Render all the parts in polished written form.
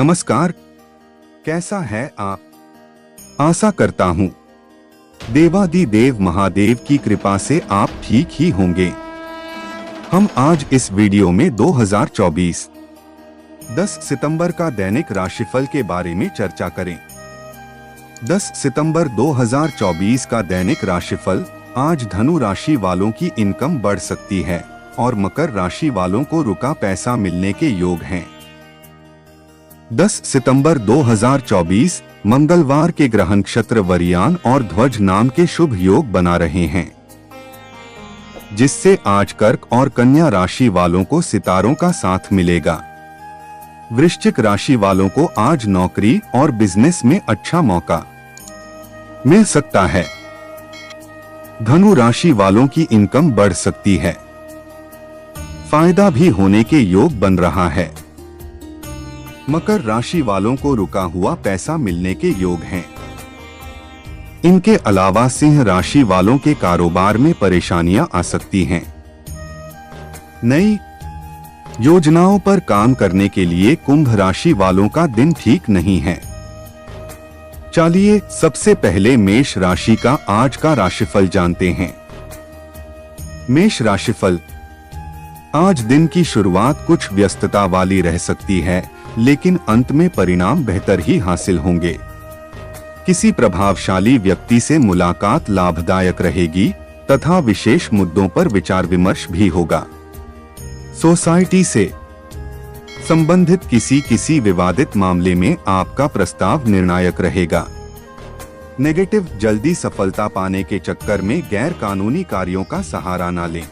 नमस्कार, कैसा है आप? आशा करता हूँ देवादिदेव महादेव की कृपा से आप ठीक ही होंगे। हम आज इस वीडियो में 2024 10 सितंबर का दैनिक राशिफल के बारे में चर्चा करें। 10 सितंबर 2024 का दैनिक राशिफल। आज धनु राशि वालों की इनकम बढ़ सकती है और मकर राशि वालों को रुका पैसा मिलने के योग हैं। 10 सितंबर 2024 मंगलवार के ग्रह नक्षत्र वरियान और ध्वज नाम के शुभ योग बना रहे हैं, जिससे आज कर्क और कन्या राशि वालों को सितारों का साथ मिलेगा। वृश्चिक राशि वालों को आज नौकरी और बिजनेस में अच्छा मौका मिल सकता है। धनु राशि वालों की इनकम बढ़ सकती है, फायदा भी होने के योग बन रहा है। मकर राशि वालों को रुका हुआ पैसा मिलने के योग हैं। इनके अलावा सिंह राशि वालों के कारोबार में परेशानियां आ सकती हैं। नई योजनाओं पर काम करने के लिए कुंभ राशि वालों का दिन ठीक नहीं है। चलिए सबसे पहले मेष राशि का आज का राशिफल जानते हैं। मेष राशिफल। आज दिन की शुरुआत कुछ व्यस्तता वाली रह सकती है, लेकिन अंत में परिणाम बेहतर ही हासिल होंगे। किसी प्रभावशाली व्यक्ति से मुलाकात लाभदायक रहेगी तथा विशेष मुद्दों पर विचार विमर्श भी होगा। सोसाइटी से संबंधित किसी विवादित मामले में आपका प्रस्ताव निर्णायक रहेगा। नेगेटिव। जल्दी सफलता पाने के चक्कर में गैर कानूनी कार्यों का सहारा न लें।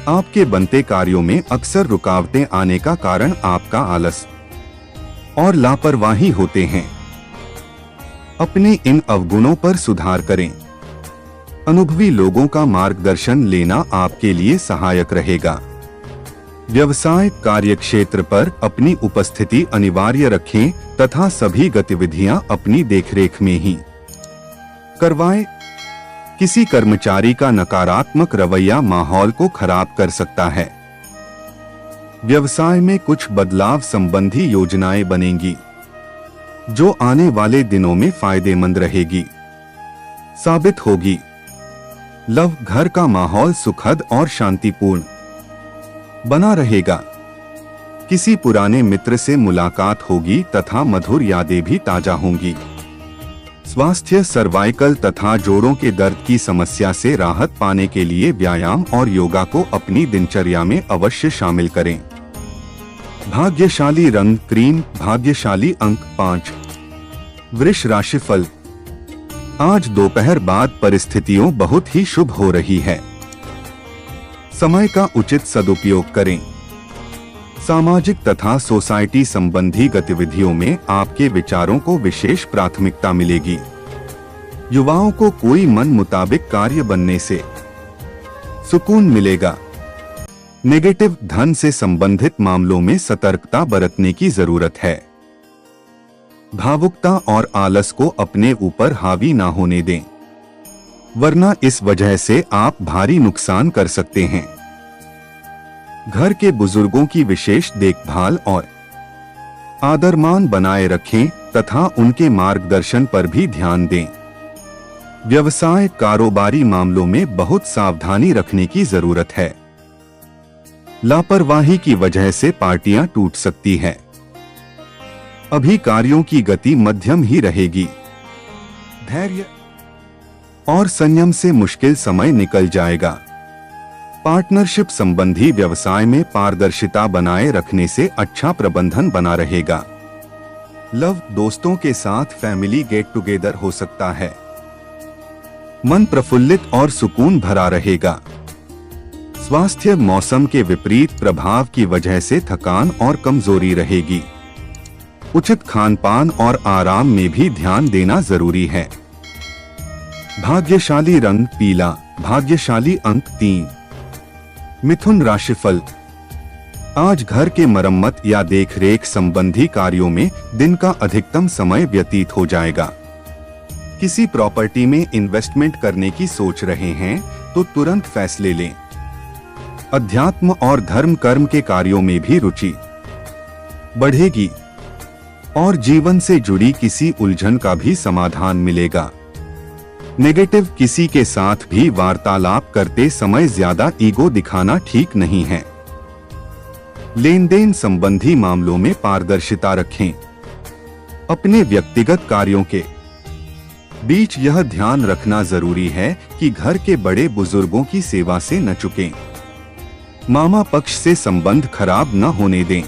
आपके बनते कार्यों में अक्सर रुकावटें आने का कारण आपका आलस और लापरवाही होते हैं। अपने इन अवगुणों पर सुधार करें। अनुभवी लोगों का मार्गदर्शन लेना आपके लिए सहायक रहेगा। व्यवसाय कार्यक्षेत्र पर अपनी उपस्थिति अनिवार्य रखें तथा सभी गतिविधियां अपनी देखरेख में ही करवाएं। किसी कर्मचारी का नकारात्मक रवैया माहौल को खराब कर सकता है। व्यवसाय में कुछ बदलाव संबंधी योजनाएं बनेंगी, जो आने वाले दिनों में फायदेमंद रहेगी साबित होगी। लव। घर का माहौल सुखद और शांतिपूर्ण बना रहेगा। किसी पुराने मित्र से मुलाकात होगी तथा मधुर यादें भी ताजा होंगी। स्वास्थ्य। सर्वाइकल तथा जोड़ों के दर्द की समस्या से राहत पाने के लिए व्यायाम और योगा को अपनी दिनचर्या में अवश्य शामिल करें। भाग्यशाली रंग क्रीम। भाग्यशाली अंक 5। वृष राशिफल। आज दोपहर बाद परिस्थितियों बहुत ही शुभ हो रही है। समय का उचित सदुपयोग करें। सामाजिक तथा सोसाइटी संबंधी गतिविधियों में आपके विचारों को विशेष प्राथमिकता मिलेगी। युवाओं को कोई मन मुताबिक कार्य बनने से सुकून मिलेगा। नेगेटिव। धन से संबंधित मामलों में सतर्कता बरतने की जरूरत है। भावुकता और आलस को अपने ऊपर हावी ना होने दें, वरना इस वजह से आप भारी नुकसान कर सकते हैं। घर के बुजुर्गों की विशेष देखभाल और आदरमान बनाए रखें तथा उनके मार्गदर्शन पर भी ध्यान दें। व्यवसाय कारोबारी मामलों में बहुत सावधानी रखने की जरूरत है। लापरवाही की वजह से पार्टियां टूट सकती है। अभी कार्यों की गति मध्यम ही रहेगी। धैर्य और संयम से मुश्किल समय निकल जाएगा। पार्टनरशिप संबंधी व्यवसाय में पारदर्शिता बनाए रखने से अच्छा प्रबंधन बना रहेगा। लव। दोस्तों के साथ फैमिली गेट टुगेदर हो सकता है। मन प्रफुल्लित और सुकून भरा रहेगा। स्वास्थ्य। मौसम के विपरीत प्रभाव की वजह से थकान और कमजोरी रहेगी। उचित खानपान और आराम में भी ध्यान देना जरूरी है। भाग्यशाली रंग पीला। भाग्यशाली अंक 3। मिथुन राशिफल। आज घर के मरम्मत या देखरेख संबंधी कार्यों में दिन का अधिकतम समय व्यतीत हो जाएगा। किसी प्रॉपर्टी में इन्वेस्टमेंट करने की सोच रहे हैं तो तुरंत फैसले लें। अध्यात्म और धर्म कर्म के कार्यों में भी रुचि बढ़ेगी। और जीवन से जुड़ी किसी उलझन का भी समाधान मिलेगा। नेगेटिव, किसी के साथ भी वार्तालाप करते समय ज्यादा ईगो दिखाना ठीक नहीं है। लेन देन संबंधी मामलों में पारदर्शिता रखें। अपने व्यक्तिगत कार्यों के बीच यह ध्यान रखना जरूरी है कि घर के बड़े बुजुर्गों की सेवा से न चूकें। मामा पक्ष से संबंध खराब न होने दें।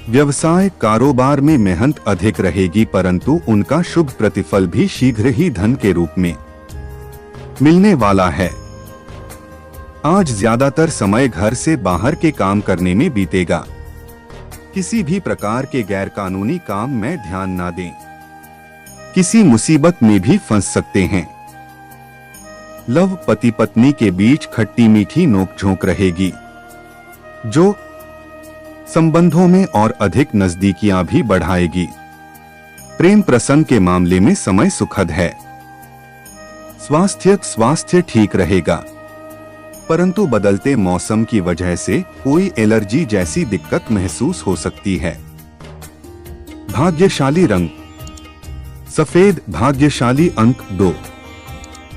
व्यवसाय कारोबार में मेहनत अधिक रहेगी, परंतु उनका शुभ प्रतिफल भी शीघ्र ही धन के रूप में मिलने वाला है। आज ज्यादातर समय घर से बाहर के काम करने में बीतेगा। किसी भी प्रकार के गैरकानूनी काम में ध्यान न दें। किसी मुसीबत में भी फंस सकते हैं। लव, पति पत्नी के बीच खट्टी मीठी नोकझोंक रहेगी, जो संबंधों में और अधिक नजदीकियां भी बढ़ाएगी। प्रेम प्रसंग के मामले में समय सुखद है। स्वास्थ्य ठीक रहेगा, परंतु बदलते मौसम की वजह से कोई एलर्जी जैसी दिक्कत महसूस हो सकती है। भाग्यशाली रंग सफेद, भाग्यशाली अंक 2।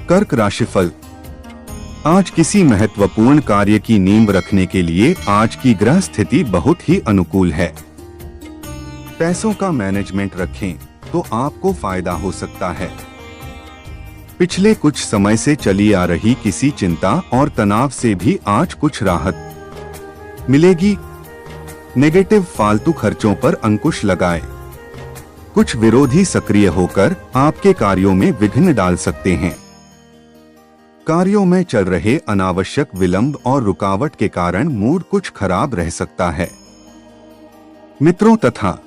कर्क राशिफल। आज किसी महत्वपूर्ण कार्य की नींव रखने के लिए आज की ग्रह स्थिति बहुत ही अनुकूल है। पैसों का मैनेजमेंट रखें तो आपको फायदा हो सकता है। पिछले कुछ समय से चली आ रही किसी चिंता और तनाव से भी आज कुछ राहत मिलेगी। नेगेटिव, फालतू खर्चों पर अंकुश लगाएं। कुछ विरोधी सक्रिय होकर आपके कार्यों में विघ्न डाल सकते हैं। कार्यों में चल रहे अनावश्यक विलंब और रुकावट के कारण मूड कुछ खराब रह सकता है। मित्रों तथा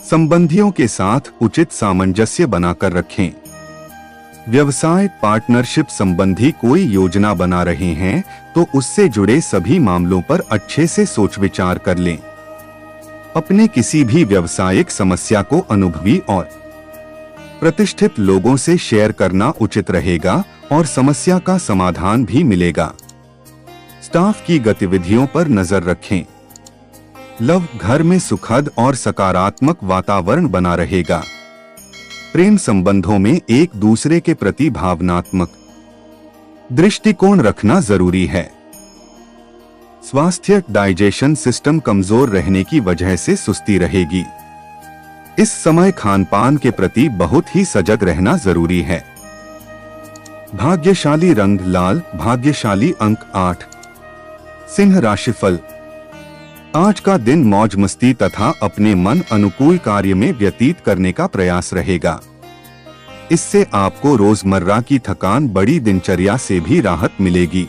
संबंधियों के साथ उचित सामंजस्य बनाकर रखें। व्यवसाय पार्टनरशिप संबंधी कोई योजना बना रहे हैं तो उससे जुड़े सभी मामलों पर अच्छे से सोच विचार कर लें। अपने किसी भी व्यावसायिक समस्या को अनुभवी और प्रतिष्ठित लोगों से शेयर करना उचित रहेगा और समस्या का समाधान भी मिलेगा। स्टाफ की गतिविधियों पर नजर रखें। लव, घर में सुखद और सकारात्मक वातावरण बना रहेगा। प्रेम संबंधों में एक दूसरे के प्रति भावनात्मक दृष्टिकोण रखना जरूरी है। स्वास्थ्य, डाइजेशन सिस्टम कमजोर रहने की वजह से सुस्ती रहेगी। इस समय खानपान के प्रति बहुत ही सजग रहना जरूरी है। भाग्यशाली रंग लाल, भाग्यशाली अंक 8। सिंह राशिफल। आज का दिन मौज मस्ती तथा अपने मन अनुकूल कार्य में व्यतीत करने का प्रयास रहेगा। इससे आपको रोजमर्रा की थकान बड़ी दिनचर्या से भी राहत मिलेगी।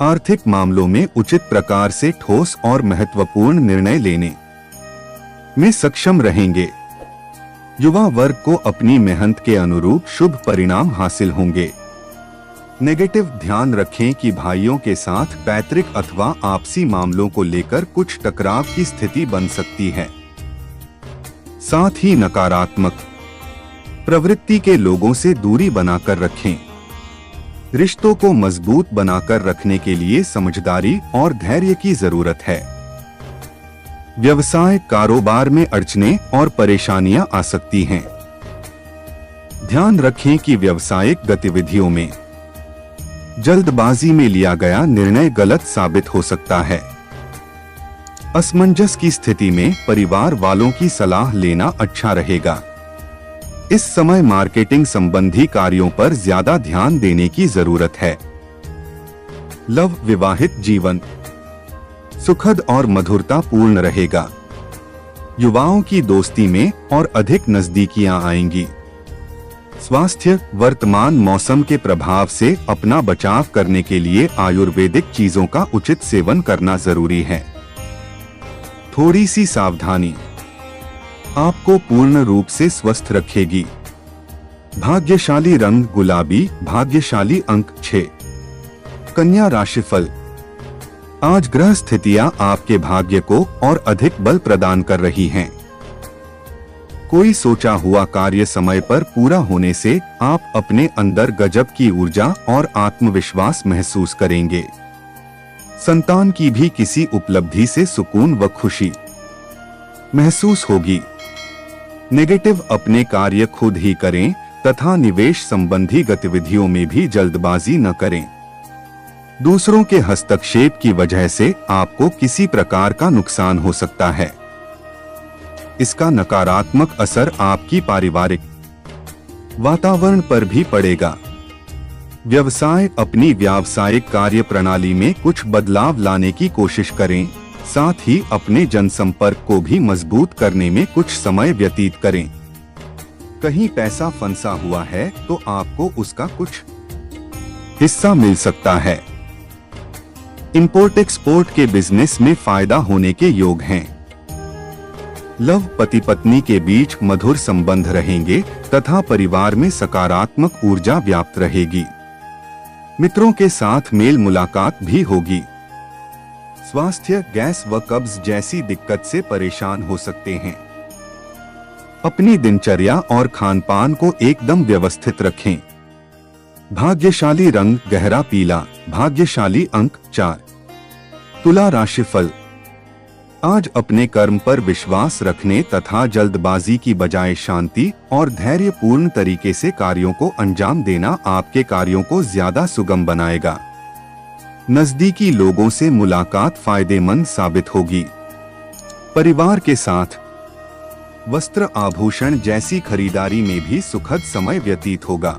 आर्थिक मामलों में उचित प्रकार से ठोस और महत्वपूर्ण निर्णय लेने में सक्षम रहेंगे। युवा वर्ग को अपनी मेहनत के अनुरूप शुभ परिणाम हासिल होंगे। नेगेटिव, ध्यान रखें कि भाइयों के साथ पैतृक अथवा आपसी मामलों को लेकर कुछ टकराव की स्थिति बन सकती है। साथ ही नकारात्मक प्रवृत्ति के लोगों से दूरी बनाकर रखें। रिश्तों को मजबूत बनाकर रखने के लिए समझदारी और धैर्य की जरूरत है। व्यवसाय कारोबार में अड़चनें और परेशानियां आ सकती हैं। ध्यान रखें कि व्यावसायिक गतिविधियों में जल्दबाजी में लिया गया निर्णय गलत साबित हो सकता है। असमंजस की स्थिति में परिवार वालों की सलाह लेना अच्छा रहेगा। इस समय मार्केटिंग संबंधी कार्यों पर ज्यादा ध्यान देने की जरूरत है। लव, विवाहित जीवन सुखद और मधुरता पूर्ण रहेगा। युवाओं की दोस्ती में और अधिक नजदीकियां आएंगी। स्वास्थ्य, वर्तमान मौसम के प्रभाव से अपना बचाव करने के लिए आयुर्वेदिक चीजों का उचित सेवन करना जरूरी है। थोड़ी सी सावधानी आपको पूर्ण रूप से स्वस्थ रखेगी। भाग्यशाली रंग गुलाबी, भाग्यशाली अंक 6। कन्या राशिफल। आज ग्रह स्थितियां आपके भाग्य को और अधिक बल प्रदान कर रही हैं। कोई सोचा हुआ कार्य समय पर पूरा होने से आप अपने अंदर गजब की ऊर्जा और आत्मविश्वास महसूस करेंगे। संतान की भी किसी उपलब्धि से सुकून व खुशी महसूस होगी। नेगेटिव, अपने कार्य खुद ही करें तथा निवेश संबंधी गतिविधियों में भी जल्दबाजी न करें। दूसरों के हस्तक्षेप की वजह से आपको किसी प्रकार का नुकसान हो सकता है। इसका नकारात्मक असर आपकी पारिवारिक वातावरण पर भी पड़ेगा। व्यवसाय, अपनी व्यावसायिक कार्य प्रणाली में कुछ बदलाव लाने की कोशिश करें, साथ ही अपने जनसंपर्क को भी मजबूत करने में कुछ समय व्यतीत करें। कहीं पैसा फंसा हुआ है तो आपको उसका कुछ हिस्सा मिल सकता है। इंपोर्ट एक्सपोर्ट के बिजनेस में फायदा होने के योग हैं। लव, पति पत्नी के बीच मधुर संबंध रहेंगे तथा परिवार में सकारात्मक ऊर्जा व्याप्त रहेगी। मित्रों के साथ मेल मुलाकात भी होगी। स्वास्थ्य, गैस व कब्ज जैसी दिक्कत से परेशान हो सकते हैं। अपनी दिनचर्या और खानपान को एकदम व्यवस्थित रखें। भाग्यशाली रंग गहरा पीला, भाग्यशाली अंक 4। तुला राशिफल। आज अपने कर्म पर विश्वास रखने तथा जल्दबाजी की बजाय शांति और धैर्यपूर्ण तरीके से कार्यों को अंजाम देना आपके कार्यों को ज्यादा सुगम बनाएगा। नजदीकी लोगों से मुलाकात फायदेमंद साबित होगी। परिवार के साथ वस्त्र आभूषण जैसी खरीदारी में भी सुखद समय व्यतीत होगा।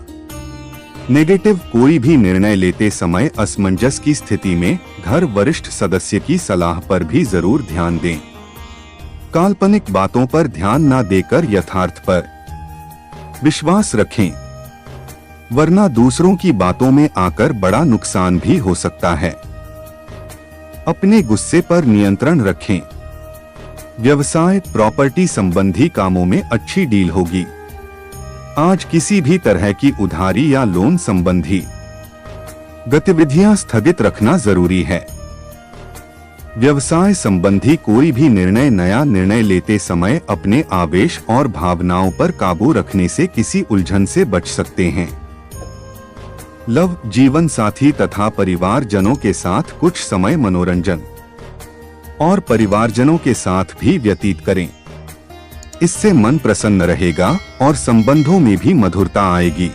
नेगेटिव, कोई भी निर्णय लेते समय असमंजस की स्थिति में घर वरिष्ठ सदस्य की सलाह पर भी जरूर ध्यान दें। काल्पनिक बातों पर ध्यान न देकर यथार्थ पर विश्वास रखें, वरना दूसरों की बातों में आकर बड़ा नुकसान भी हो सकता है। अपने गुस्से पर नियंत्रण रखें। व्यवसाय, प्रॉपर्टी संबंधी कामों में अच्छी डील होगी। आज किसी भी तरह की उधारी या लोन संबंधी गतिविधियां स्थगित रखना जरूरी है। व्यवसाय संबंधी कोई भी नया निर्णय लेते समय अपने आवेश और भावनाओं पर काबू रखने से किसी उलझन से बच सकते हैं। लव, जीवन साथी तथा परिवारजनों के साथ कुछ समय मनोरंजन और परिवारजनों के साथ भी व्यतीत करें। इससे मन प्रसन्न रहेगा और संबंधों में भी मधुरता आएगी।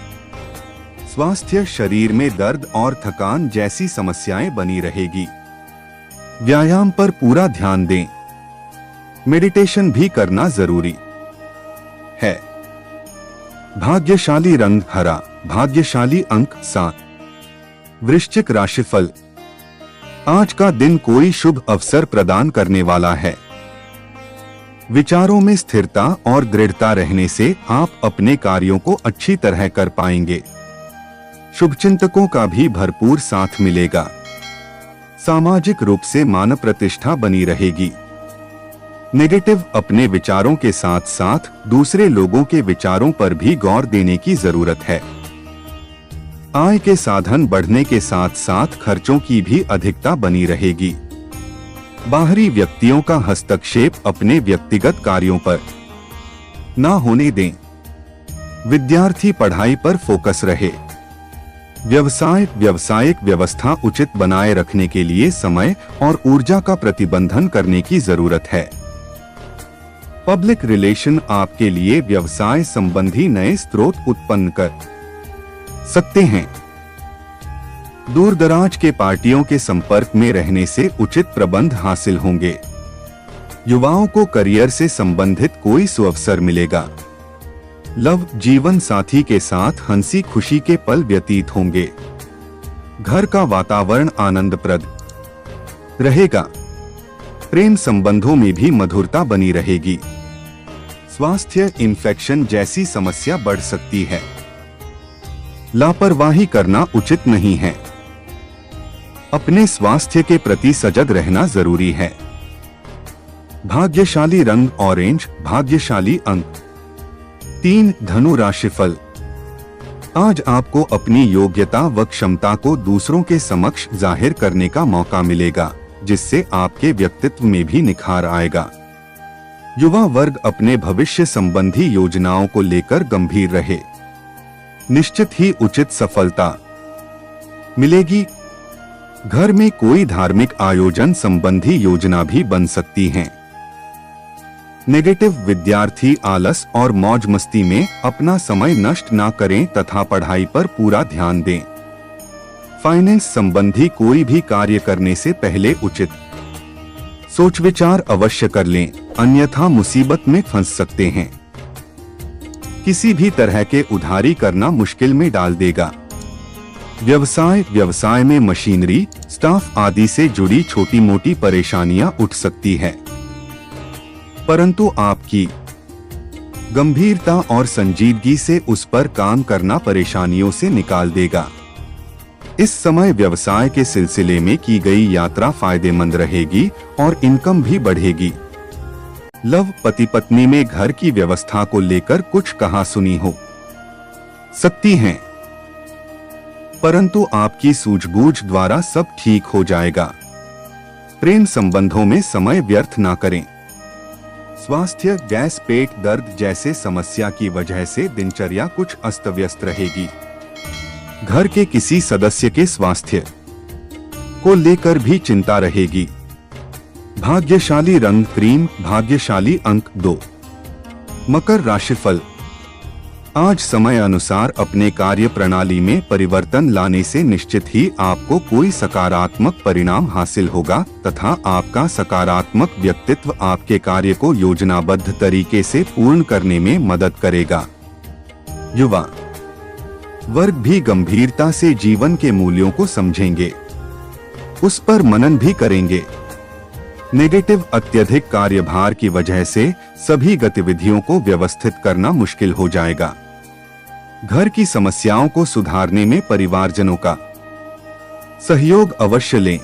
स्वास्थ्य, शरीर में दर्द और थकान जैसी समस्याएं बनी रहेगी। व्यायाम पर पूरा ध्यान दें। मेडिटेशन भी करना जरूरी है। भाग्यशाली रंग हरा, भाग्यशाली अंक 7। वृश्चिक राशिफल। आज का दिन कोई शुभ अवसर प्रदान करने वाला है। विचारों में स्थिरता और दृढ़ता रहने से आप अपने कार्यों को अच्छी तरह कर पाएंगे। शुभचिंतकों का भी भरपूर साथ मिलेगा। सामाजिक रूप से मान प्रतिष्ठा बनी रहेगी। नेगेटिव, अपने विचारों के साथ साथ दूसरे लोगों के विचारों पर भी गौर देने की जरूरत है। आय के साधन बढ़ने के साथ साथ खर्चों की भी अधिकता बनी रहेगी। बाहरी व्यक्तियों का हस्तक्षेप अपने व्यक्तिगत कार्यों पर ना होने दें। विद्यार्थी पढ़ाई पर फोकस रहे। व्यवसाय, व्यावसायिक व्यवस्था उचित बनाए रखने के लिए समय और ऊर्जा का प्रतिबंधन करने की जरूरत है। पब्लिक रिलेशन आपके लिए व्यवसाय संबंधी नए स्रोत उत्पन्न कर सकते हैं। दूर दराज के पार्टियों के संपर्क में रहने से उचित प्रबंध हासिल होंगे। युवाओं को करियर से संबंधित कोई सुअवसर मिलेगा। लव, जीवन साथी के साथ हंसी खुशी के पल व्यतीत होंगे। घर का वातावरण आनंदप्रद रहेगा। प्रेम संबंधों में भी मधुरता बनी रहेगी। स्वास्थ्य, इन्फेक्शन जैसी समस्या बढ़ सकती है। लापरवाही करना उचित नहीं है। अपने स्वास्थ्य के प्रति सजग रहना जरूरी है। भाग्यशाली रंग ऑरेंज, भाग्यशाली अंक 3। धनु राशिफल। आज आपको अपनी योग्यता व क्षमता को दूसरों के समक्ष जाहिर करने का मौका मिलेगा, जिससे आपके व्यक्तित्व में भी निखार आएगा। युवा वर्ग अपने भविष्य संबंधी योजनाओं को लेकर गंभीर रहे। निश्चित ही उचित सफलता मिलेगी। घर में कोई धार्मिक आयोजन संबंधी योजना भी बन सकती है। नेगेटिव विद्यार्थी आलस और मौज मस्ती में अपना समय नष्ट ना करें तथा पढ़ाई पर पूरा ध्यान दें। फाइनेंस संबंधी कोई भी कार्य करने से पहले उचित सोच विचार अवश्य कर लें, अन्यथा मुसीबत में फंस सकते हैं। किसी भी तरह के उधारी करना मुश्किल में डाल देगा। व्यवसाय में मशीनरी, स्टाफ आदि से जुड़ी छोटी मोटी परेशानियां उठ सकती है, परंतु आपकी गंभीरता और संजीदगी से उस पर काम करना परेशानियों से निकाल देगा। इस समय व्यवसाय के सिलसिले में की गई यात्रा फायदेमंद रहेगी और इनकम भी बढ़ेगी। लव पति पत्नी में घर की व्यवस्था को लेकर कुछ कहासुनी हो सकती है, परंतु आपकी सूझबूझ द्वारा सब ठीक हो जाएगा। प्रेम संबंधों में समय व्यर्थ ना करें। स्वास्थ्य, गैस, पेट दर्द जैसे समस्या की वजह से दिनचर्या कुछ अस्त व्यस्त रहेगी। घर के किसी सदस्य के स्वास्थ्य को लेकर भी चिंता रहेगी। भाग्यशाली रंग क्रीम, भाग्यशाली अंक 2। मकर राशिफल। आज समय अनुसार अपने कार्य प्रणाली में परिवर्तन लाने से निश्चित ही आपको कोई सकारात्मक परिणाम हासिल होगा तथा आपका सकारात्मक व्यक्तित्व आपके कार्य को योजनाबद्ध तरीके से पूर्ण करने में मदद करेगा। युवा वर्ग भी गंभीरता से जीवन के मूल्यों को समझेंगे, उस पर मनन भी करेंगे। नेगेटिव अत्यधिक कार्यभार की वजह से सभी गतिविधियों को व्यवस्थित करना मुश्किल हो जाएगा। घर की समस्याओं को सुधारने में परिवारजनों का सहयोग अवश्य लें।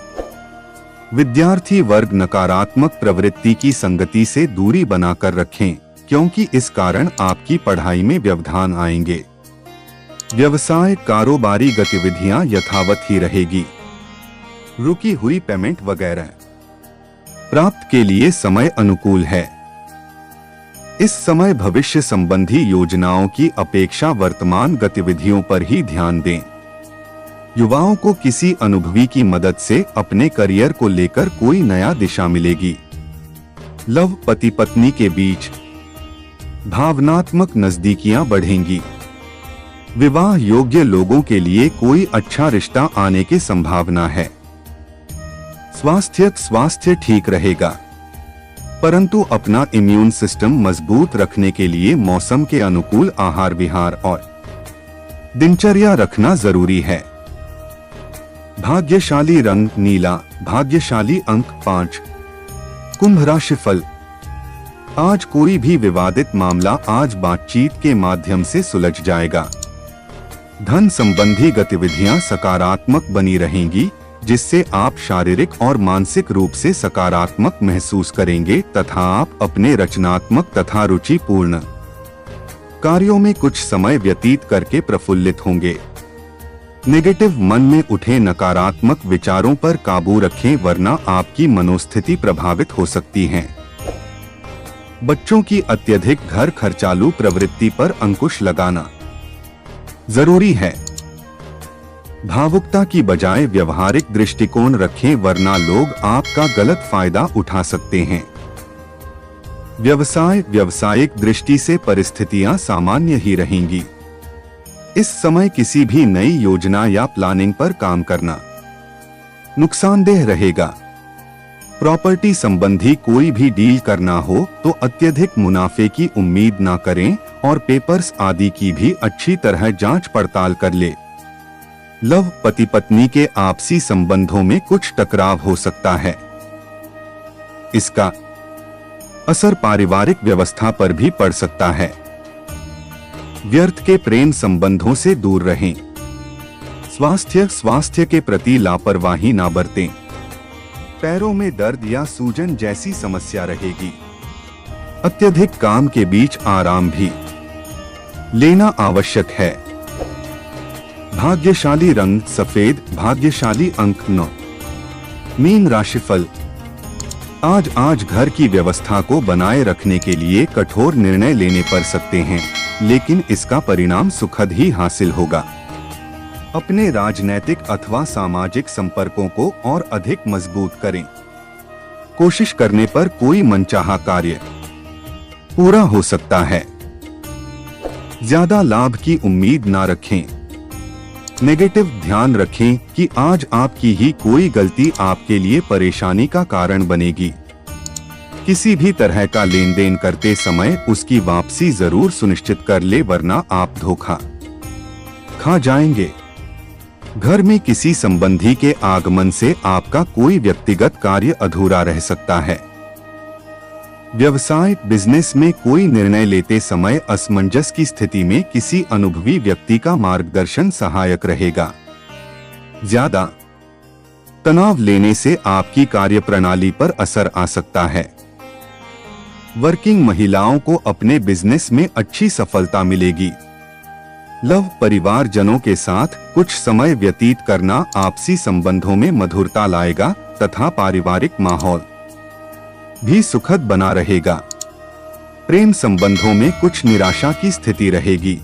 विद्यार्थी वर्ग नकारात्मक प्रवृत्ति की संगति से दूरी बनाकर रखें, क्योंकि इस कारण आपकी पढ़ाई में व्यवधान आएंगे। व्यवसाय, कारोबारी गतिविधियां यथावत ही रहेगी। रुकी हुई पेमेंट वगैरह प्राप्त के लिए समय अनुकूल है। इस समय भविष्य संबंधी योजनाओं की अपेक्षा वर्तमान गतिविधियों पर ही ध्यान दें। युवाओं को किसी अनुभवी की मदद से अपने करियर को लेकर कोई नया दिशा मिलेगी। लव पति पत्नी के बीच भावनात्मक नजदीकियां बढ़ेंगी। विवाह योग्य लोगों के लिए कोई अच्छा रिश्ता आने की संभावना है। स्वास्थ्य ठीक रहेगा, परंतु अपना इम्यून सिस्टम मजबूत रखने के लिए मौसम के अनुकूल आहार विहार और दिनचर्या रखना जरूरी है। भाग्यशाली रंग नीला, भाग्यशाली अंक 5। कुंभ राशिफल। आज कोई भी विवादित मामला आज बातचीत के माध्यम से सुलझ जाएगा। धन संबंधी गतिविधियां सकारात्मक बनी रहेंगी, जिससे आप शारीरिक और मानसिक रूप से सकारात्मक महसूस करेंगे तथा आप अपने रचनात्मक तथा रुचिपूर्ण कार्यों में कुछ समय व्यतीत करके प्रफुल्लित होंगे। नेगेटिव मन में उठे नकारात्मक विचारों पर काबू रखें, वरना आपकी मनोस्थिति प्रभावित हो सकती है। बच्चों की अत्यधिक घर खर्चालू प्रवृत्ति पर अंकुश लगाना जरूरी है। भावुकता की बजाय व्यवहारिक दृष्टिकोण रखें, वरना लोग आपका गलत फायदा उठा सकते हैं। व्यावसायिक दृष्टि से परिस्थितियां सामान्य ही रहेंगी। इस समय किसी भी नई योजना या प्लानिंग पर काम करना नुकसानदेह रहेगा। प्रॉपर्टी संबंधी कोई भी डील करना हो तो अत्यधिक मुनाफे की उम्मीद ना करें और पेपर्स आदि की भी अच्छी तरह जांच पड़ताल कर ले। लव पति पत्नी के आपसी संबंधों में कुछ टकराव हो सकता है। इसका असर पारिवारिक व्यवस्था पर भी पड़ सकता है। व्यर्थ के प्रेम संबंधों से दूर रहें। स्वास्थ्य के प्रति लापरवाही ना बरतें। पैरों में दर्द या सूजन जैसी समस्या रहेगी। अत्यधिक काम के बीच आराम भी लेना आवश्यक है। भाग्यशाली रंग सफेद, भाग्यशाली अंक 9। मीन राशिफल। आज घर की व्यवस्था को बनाए रखने के लिए कठोर निर्णय लेने पड़ सकते हैं, लेकिन इसका परिणाम सुखद ही हासिल होगा। अपने राजनैतिक अथवा सामाजिक संपर्कों को और अधिक मजबूत करें। कोशिश करने पर कोई मनचाहा कार्य पूरा हो सकता है। ज्यादा लाभ की उम्मीद ना रखें। नेगेटिव ध्यान रखें कि आज आपकी ही कोई गलती आपके लिए परेशानी का कारण बनेगी। किसी भी तरह का लेन देन करते समय उसकी वापसी जरूर सुनिश्चित कर ले, वरना आप धोखा खा जाएंगे। घर में किसी संबंधी के आगमन से आपका कोई व्यक्तिगत कार्य अधूरा रह सकता है। व्यवसाय बिजनेस में कोई निर्णय लेते समय असमंजस की स्थिति में किसी अनुभवी व्यक्ति का मार्गदर्शन सहायक रहेगा। ज्यादा तनाव लेने से आपकी कार्यप्रणाली पर असर आ सकता है। वर्किंग महिलाओं को अपने बिजनेस में अच्छी सफलता मिलेगी। लव परिवारजनों के साथ कुछ समय व्यतीत करना आपसी संबंधों में मधुरता लाएगा तथा पारिवारिक माहौल भी सुखद बना रहेगा। प्रेम संबंधों में कुछ निराशा की स्थिति रहेगी।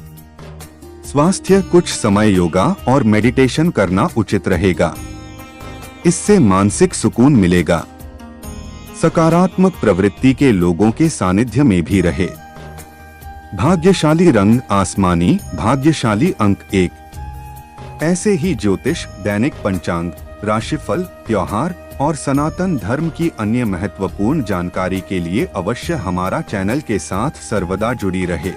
स्वास्थ्य कुछ समय योगा और मेडिटेशन करना उचित रहेगा। इससे मानसिक सुकून मिलेगा। सकारात्मक प्रवृत्ति के लोगों के सानिध्य में भी रहे। भाग्यशाली रंग आसमानी, भाग्यशाली अंक 1। ऐसे ही ज्योतिष, दैनिक पंचांग, राशिफल, त्योहार और सनातन धर्म की अन्य महत्वपूर्ण जानकारी के लिए अवश्य हमारा चैनल के साथ सर्वदा जुड़ी रहे।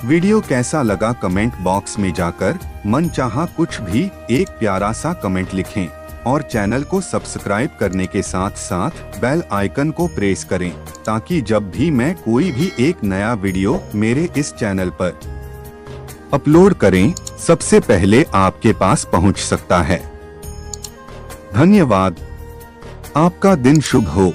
वीडियो कैसा लगा कमेंट बॉक्स में जाकर मनचाहा कुछ भी एक प्यारा सा कमेंट लिखें और चैनल को सब्सक्राइब करने के साथ साथ बेल आइकन को प्रेस करें ताकि जब भी मैं कोई भी एक नया वीडियो मेरे इस चैनल पर अपलोड करें सबसे पहले आपके पास पहुंच सकता है। धन्यवाद। आपका दिन शुभ हो।